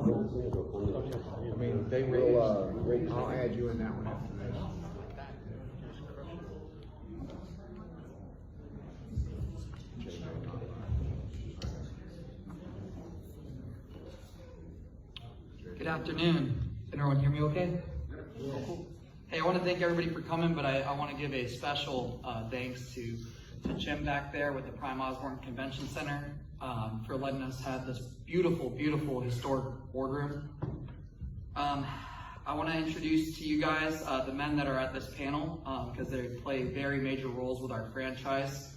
I mean, they will, I'll add you in that one after this. Good afternoon. Can everyone hear me okay? Yeah. Hey, I want to thank everybody for coming, but I want to give a special thanks to Jim back there with the Prime Osborne Convention Center for letting us have this beautiful, beautiful historic boardroom. I want to introduce to you guys the men that are at this panel because they play very major roles with our franchise.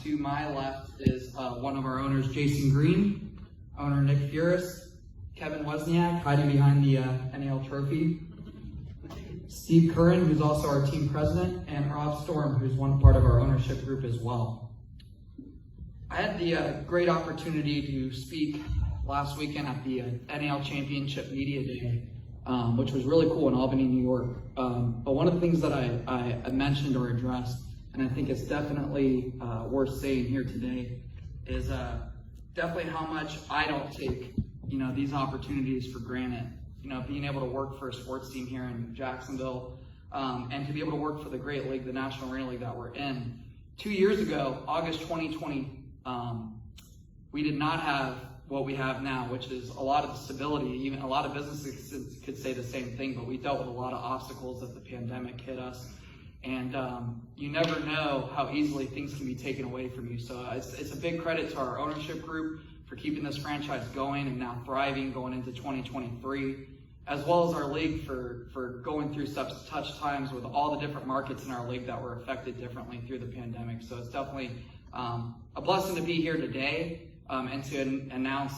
To my left is one of our owners, Jason Green, owner Nick Furis, Kevin Wozniak, hiding behind the NAL trophy, Steve Curran, who's also our team president, and Rob Storm, who's one part of our ownership group as well. I had the great opportunity to speak last weekend at the NAL Championship Media Day, which was really cool in Albany, New York. But one of the things that I mentioned or addressed, and I think it's definitely worth saying here today, is definitely how much I don't take these opportunities for granted. Being able to work for a sports team here in Jacksonville, and to be able to work for the great league, the National Arena League that we're in. 2 years ago, August 2020, we did not have what we have now, which is a lot of stability. Even a lot of businesses could say the same thing, but we dealt with a lot of obstacles as the pandemic hit us. And you never know how easily things can be taken away from you. So it's a big credit to our ownership group for keeping this franchise going and now thriving going into 2023, as well as our league for going through such tough times with all the different markets in our league that were affected differently through the pandemic. So it's definitely a blessing to be here today and to announce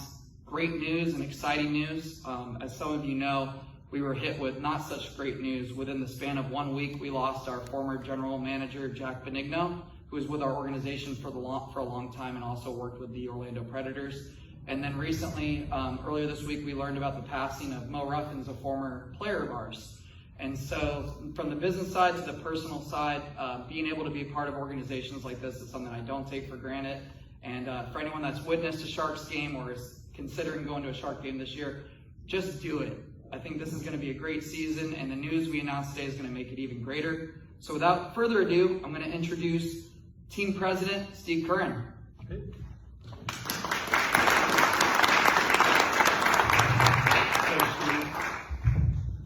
great news and exciting news. As some of you know, we were hit with not such great news. Within the span of 1 week, we lost our former general manager, Jack Benigno, who was with our organization for a long time and also worked with the Orlando Predators. And then recently, earlier this week, we learned about the passing of Mo Ruffins, a former player of ours. And so from the business side to the personal side, being able to be a part of organizations like this is something I don't take for granted. And for anyone that's witnessed a Sharks game or is considering going to a Shark game this year, just do it. I think this is going to be a great season, and the news we announced today is going to make it even greater. So without further ado, I'm going to introduce Team President Steve Curran. Okay.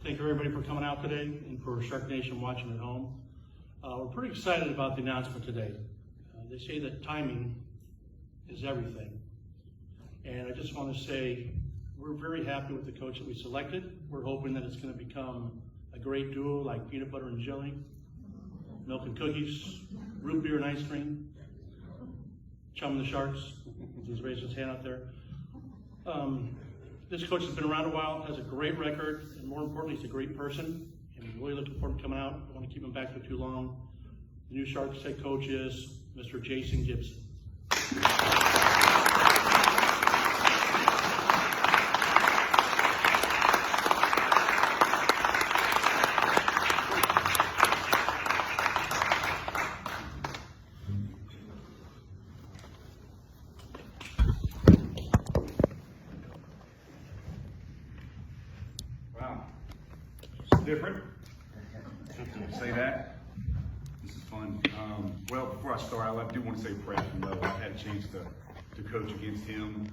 Thank you everybody for coming out today and for Shark Nation watching at home. We're pretty excited about the announcement today. They say that timing is everything. And I just want to say we're very happy with the coach that we selected. We're hoping that it's going to become a great duo like peanut butter and jelly, milk and cookies, root beer and ice cream, Chum the Sharks. He's raised his hand up there. This coach has been around a while, has a great record, and more importantly, he's a great person. And we're really looking forward to coming out. I don't want to keep him back for too long. The new Sharks head coach is Mr. Jason Gibson. Wow, it's different. Say that. This is fun. Well, before I start, I do want to say praise for Mo. I've had a chance to coach against him.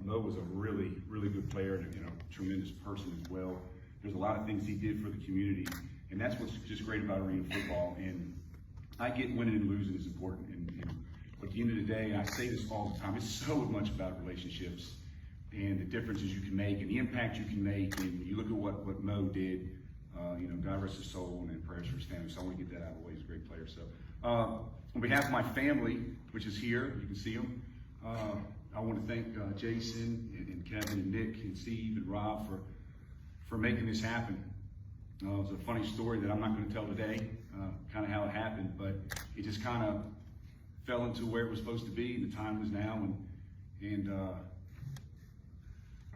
Mo was a really, really good player and tremendous person as well. There's a lot of things he did for the community, and that's what's just great about arena football. And I get winning and losing is important, but at the end of the day, and I say this all the time, it's so much about relationships and the differences you can make and the impact you can make. And you look at what Mo did, God rest his soul, and prayers for his family. So I want to get that out of the way. He's a great player. So on behalf of my family, which is here, you can see them, I want to thank Jason and Kevin and Nick and Steve and Rob for making this happen. It was a funny story that I'm not going to tell today, kind of how it happened, but it just kind of fell into where it was supposed to be. The time was now, and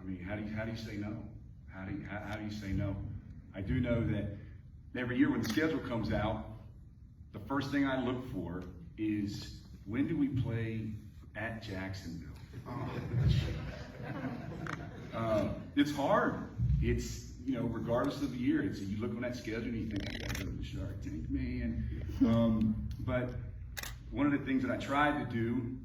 I mean, how do you say no? How do you say no? I do know that every year when the schedule comes out, the first thing I look for is when do we play at Jacksonville? It's hard. It's, you know, regardless of the year, it's, you look on that schedule and you think, I gotta go to the Shark Tank, man. But one of the things that I tried to do,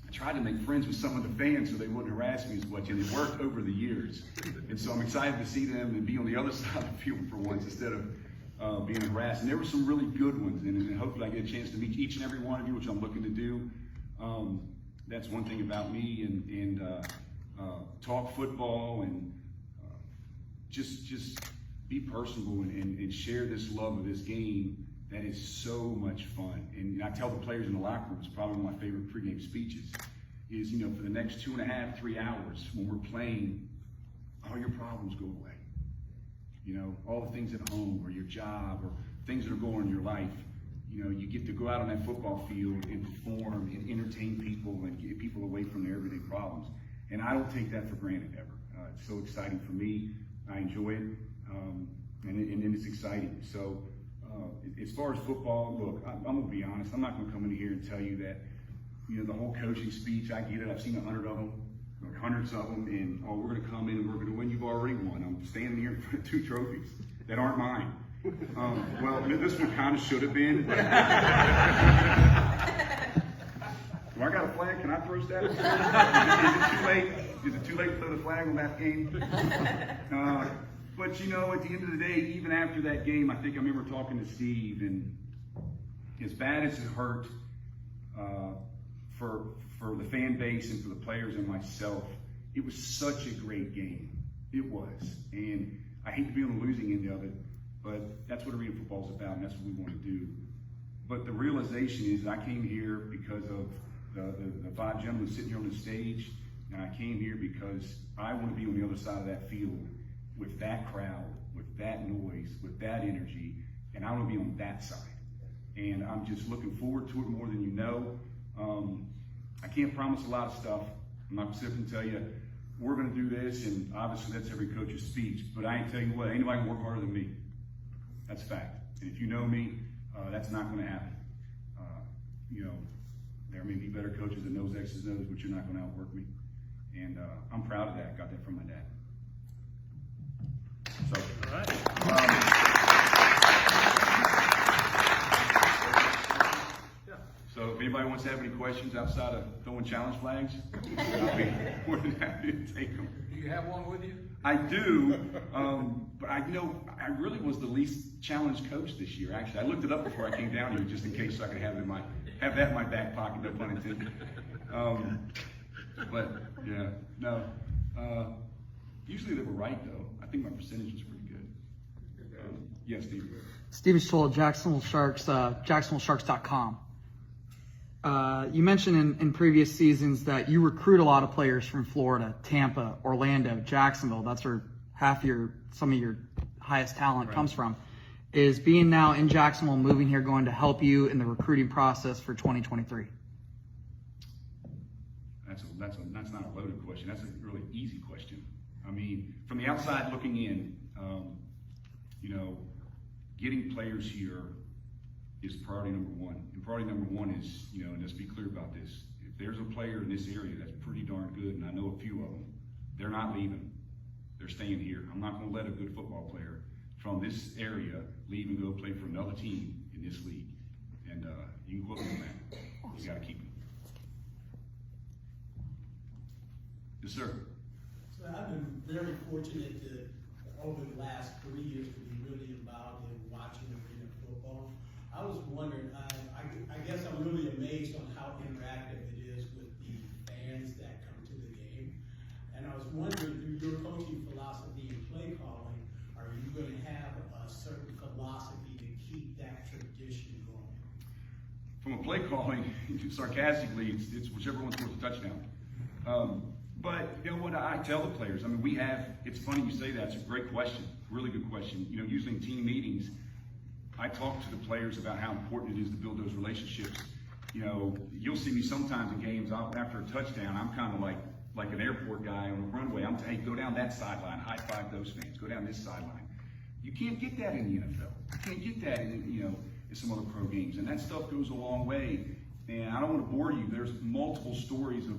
I tried to make friends with some of the fans so they wouldn't harass me as much, and it worked over the years. And so I'm excited to see them and be on the other side of the field for once instead of being harassed. And there were some really good ones, and hopefully I get a chance to meet each and every one of you, which I'm looking to do. That's one thing about me, and talk football and just be personable and share this love of this game that is so much fun. And I tell the players in the locker room, it's probably one of my favorite pregame speeches, is, you know, for the next 2.5, 3 hours when we're playing, all your problems go away. You know, all the things at home or your job or things that are going on in your life, you know, you get to go out on that football field and perform and entertain people and get people away from their everyday problems. And I don't take that for granted ever. It's so exciting for me. I enjoy it, and it's exciting. So as far as football, look, I'm gonna be honest. I'm not gonna come in here and tell you that, you know, the whole coaching speech, I get it. I've seen 100 of them, or hundreds of them, and oh, we're gonna come in and we're gonna win. You've already won. I'm standing here in front of 2 trophies that aren't mine. Well, this one kind of should have been. But do I got a flag? Can I throw status? Is it too late? Is it too late to throw the flag on that game? But you know, at the end of the day, even after that game, I think I remember talking to Steve, and as bad as it hurt for the fan base and for the players and myself, it was such a great game. It was, and I hate to be on the losing end of it, but that's what arena football is about, and that's what we want to do. But the realization is, I came here because of the 5 gentlemen sitting here on the stage, and I came here because I want to be on the other side of that field with that crowd, with that noise, with that energy, and I want to be on that side. And I'm just looking forward to it more than you know. I can't promise a lot of stuff. I'm not going to tell you, we're going to do this, and obviously that's every coach's speech, but I ain't tell you what, ain't nobody can work harder than me. That's a fact. And if you know me, that's not going to happen. You know, there may be better coaches that knows X's and O's, but you're not going to outwork me. And I'm proud of that. I got that from my dad. So, All right. So if anybody wants to have any questions outside of throwing challenge flags, I'll be more than happy to take them. Do you have one with you? I do, but I really was the least challenged coach this year. Actually, I looked it up before I came down here just in case I could have that in my back pocket, no pun intended. But yeah, no. Usually they were right though. I think my percentage was pretty good. Yes, Steve. Steven Stoll, Jacksonville Sharks, JacksonvilleSharks.com. You mentioned in previous seasons that you recruit a lot of players from Florida, Tampa, Orlando, Jacksonville. That's where some of your highest talent comes from. Is being now in Jacksonville, moving here, going to help you in the recruiting process for 2023? That's not a loaded question. That's a really easy question. I mean, from the outside looking in, you know, getting players here is priority number one. And priority number one is, you know, and let's be clear about this. If there's a player in this area that's pretty darn good, and I know a few of them, they're not leaving. They're staying here. I'm not going to let a good football player from this area leave and go play for another team in this league. And you can quote me on that. You got to keep them. Yes, sir. So I've been very fortunate to, over the last 3 years, to be really involved in watching arena football. I was wondering, I guess I'm really amazed on how interactive it is with the fans that come to the game. And I was wondering, through your coaching philosophy and play calling, are you going to have a certain philosophy to keep that tradition going? From a play calling, sarcastically, it's whichever one scores a touchdown. But you know what I tell the players? I mean, it's funny you say that. It's a great question, really good question. You know, usually in team meetings, I talk to the players about how important it is to build those relationships. You know, you'll see me sometimes in games after a touchdown, I'm kind of like an airport guy on the runway. Hey, go down that sideline, high five those fans, go down this sideline. You can't get that in the NFL. You can't get that in some other pro games. And that stuff goes a long way. And I don't want to bore you. There's multiple stories of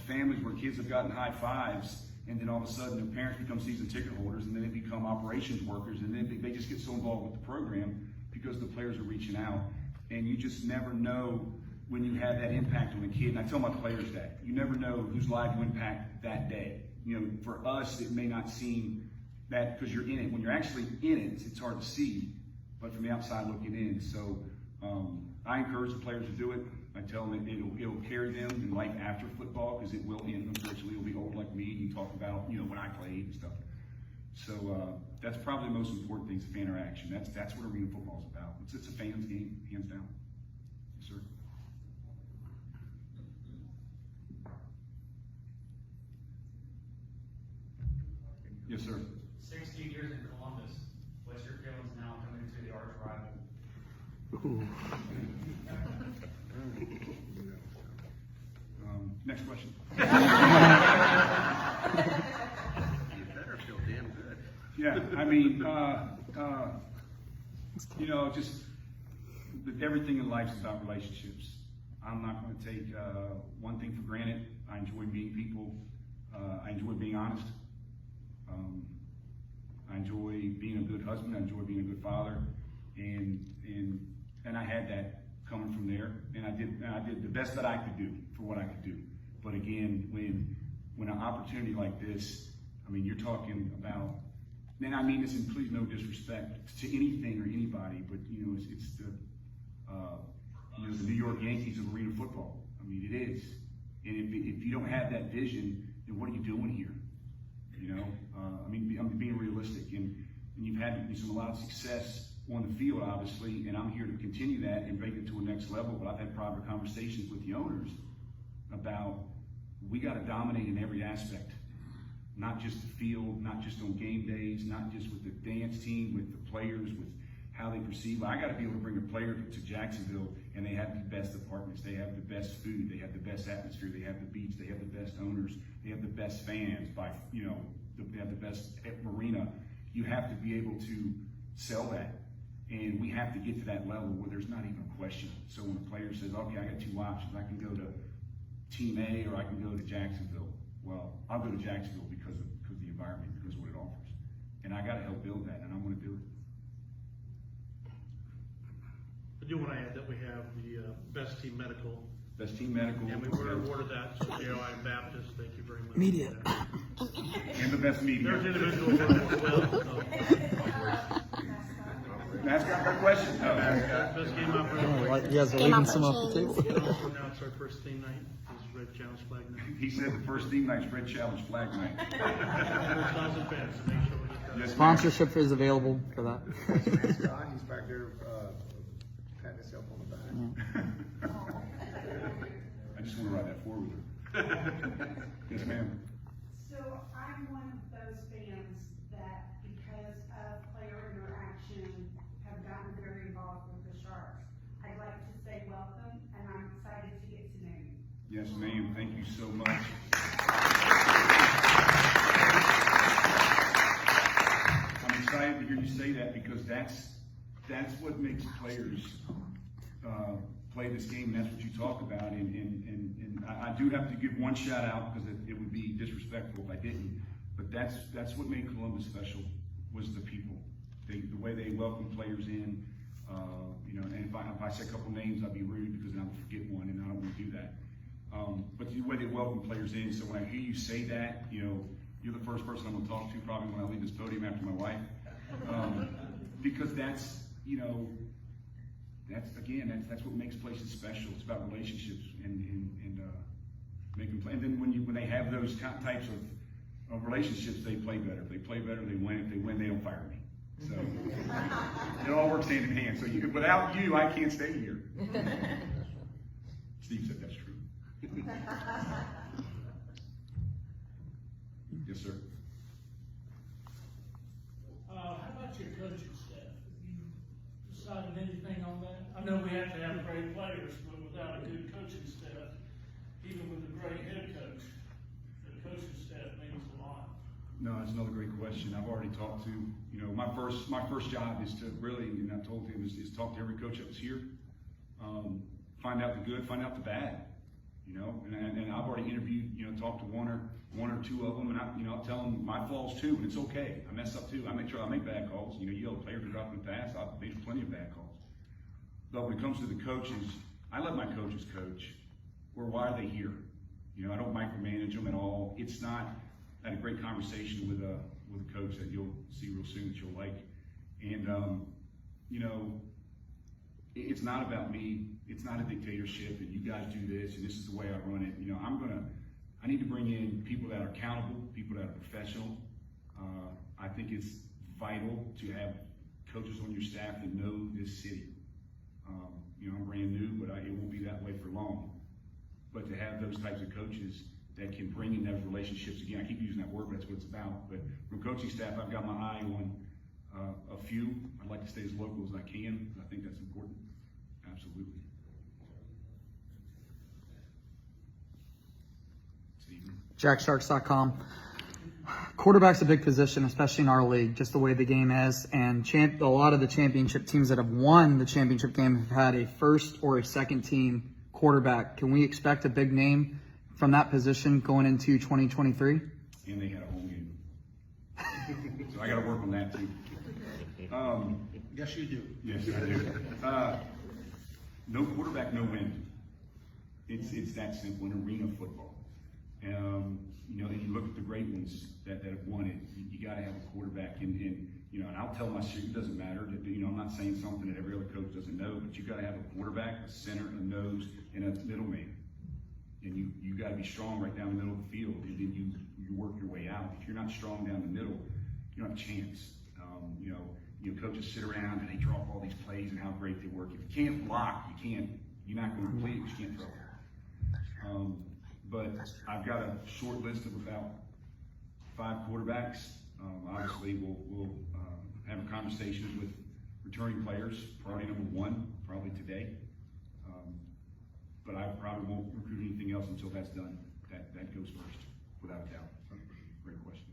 families where kids have gotten high fives and then all of a sudden their parents become season ticket holders, and then they become operations workers, and then they just get so involved with the program because the players are reaching out. And you just never know when you have that impact on a kid. And I tell my players that. You never know whose life you impact that day. You know, for us, it may not seem that because you're in it. When you're actually in it, it's hard to see, but from the outside looking in. So I encourage the players to do it. I tell them it'll carry them in life after football, because it will end. Unfortunately, it'll be old like me, and you talk about, you know, when I played and stuff. So that's probably the most important thing, is fan interaction. That's what arena football is about. It's a fans game, hands down. Yes, sir. Yes, sir. 60 years in Columbus. What's your feelings now coming to the arch rival? Next question. You better feel damn good. Yeah, I mean, you know, just everything in life is about relationships. I'm not going to take one thing for granted. I enjoy meeting people. I enjoy being honest. I enjoy being a good husband. I enjoy being a good father, and I had that coming from there, and I did the best that I could do for what I could do. But again, when an opportunity like this, I mean, you're talking about, and I mean this in please no disrespect to anything or anybody, but you know, it's the you know, the New York Yankees of arena football. I mean, it is. And if you don't have that vision, then what are you doing here? You know, I mean, I'm being realistic, and you've had a lot of success on the field, obviously, and I'm here to continue that and bring it to a next level. But I've had private conversations with the owners about, we got to dominate in every aspect, not just the field, not just on game days, not just with the dance team, with the players, with how they perceive. I got to be able to bring a player to Jacksonville, and they have the best apartments, they have the best food, they have the best atmosphere, they have the beach, they have the best owners, they have the best fans, they have the best marina. You have to be able to sell that, and we have to get to that level where there's not even a question. So when a player says, okay, I got two options, I can go to Team A or I can go to Jacksonville. Well, I'll go to Jacksonville because of the environment, because of what it offers. And I got to help build that, and I'm going to do it. I do want to add that we have the best team medical, Best team medical. and we were awarded that to JOI Baptist. Thank you very much. Media. And the best media. There's individuals as well. So. That's got my question. Best game operator. Like you guys are leaving some off the table. Also announced our first team night is Red Challenge Flag Night. He said the first team night's Red Challenge Flag Night. First thousand fans, so make sure we get that. Yes, ma'am. Sponsorship is available for that. Scott, he's back there, patting himself on the back. I just want to ride that forward with her. Yes, ma'am. So I'm one of those fans that, because of player interaction, have gotten very involved with the Sharks. I'd like to say welcome, and I'm excited to get to know you. Yes, ma'am. Thank you so much. I'm excited to hear you say that, because that's what makes players play this game, and that's what you talk about. And I do have to give one shout out, because it would be disrespectful if I didn't. But that's what made Columbus special, was the people, the way they welcome players in. You know, and if I say a couple names, I'd be rude, because then I would forget one, and I don't want to do that. But the way they welcome players in. So when I hear you say that, you know, you're the first person I'm going to talk to probably when I leave this podium after my wife, because that's, you know, that's what makes places special. It's about relationships and making play. And then when they have those types of relationships, they play better. If they play better, they win. If they win, they don't fire me. So it all works hand in hand. So without you, I can't stay here. Steve said that's true. Yes, sir. How about your coaching staff? Have you decided anything on that? I know we have to have great players, but without a good coaching staff, even with a great head coach, the coaching staff means a lot. No, that's another great question. I've already talked to, you know, my first job is to really, and I told him, is talk to every coach that was here, find out the good, find out the bad, you know, and I've already interviewed, you know, talked to one or two of them, and I'll tell them my faults too, and it's okay. I mess up too. I make bad calls. You know, you have players are dropping pass. I've made plenty of bad calls. But when it comes to the coaches, I let my coaches coach. Or why are they here? You know, I don't micromanage them at all. It's not. I had a great conversation with a coach that you'll see real soon that you'll like, and you know, it's not about me. It's not a dictatorship, and you guys do this, and this is the way I run it. You know, I need to bring in people that are accountable, people that are professional. I think it's vital to have coaches on your staff that know this city. You know, I'm brand new, but it won't be that way for long. But to have those types of coaches that can bring in those relationships, again, I keep using that word, but that's what it's about. But from coaching staff, I've got my eye on a few. I'd like to stay as local as I can. I think that's important. Absolutely. Stephen? JackSharks.com. Quarterback's a big position, especially in our league, just the way the game is. And a lot of the championship teams that have won the championship game have had a first or a second team quarterback. Can we expect a big name from that position going into 2023? And they had a home game. So I got to work on that too. Yes, you do. Yes, I do. No quarterback, no win. It's that simple in arena football. You know, and you look at the great ones that have won it. You got to have a quarterback, and you know, and I'll tell my students, it doesn't matter. You know, I'm not saying something that every other coach doesn't know, but you got to have a quarterback, a center, a nose, and a middleman. And you got to be strong right down the middle of the field, and then you work your way out. If you're not strong down the middle, you don't have a chance. You know, coaches sit around and they draw up all these plays and how great they work. If you can't block, you're not going to complete, but you can't throw. But I've got a short list of about 5 quarterbacks. Obviously, we'll have conversations with returning players. Priority number 1, probably today. But I probably won't recruit anything else until that's done. That goes first, without a doubt. Great question.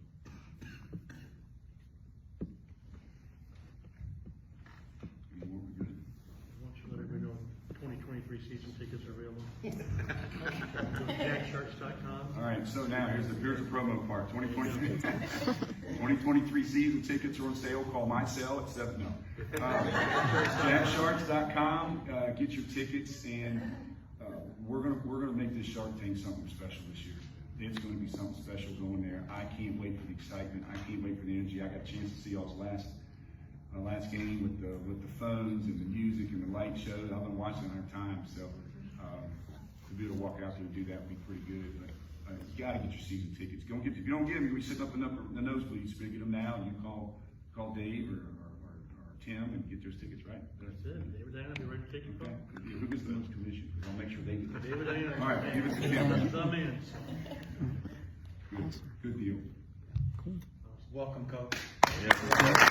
Any more? We good? I want you to let everybody know 2023 season tickets are available. JackSharks.com. All right, so now here's the promo part. 2023 season tickets are on sale. Call my cell at 7. No. JackSharks.com. Get your tickets, and we're gonna make this Shark Tank something special this year. It's gonna be something special going there. I can't wait for the excitement. I can't wait for the energy. I got a chance to see y'all's last game with the phones and the music and the light show. I've been watching 100 times, so to be able to walk out there and do that would be pretty good. But you got to get your season tickets. If you don't get them, you're gonna be sitting up in the nosebleeds. So get them now, and you call Dave or Tim and get those tickets, right? That's it. David Diana, be ready to take your Okay. phone. Who gets the most commission? I'll make sure they get it. David Diana. All right, give it to Tim. The man. Good deal. Welcome, Coach. Yeah.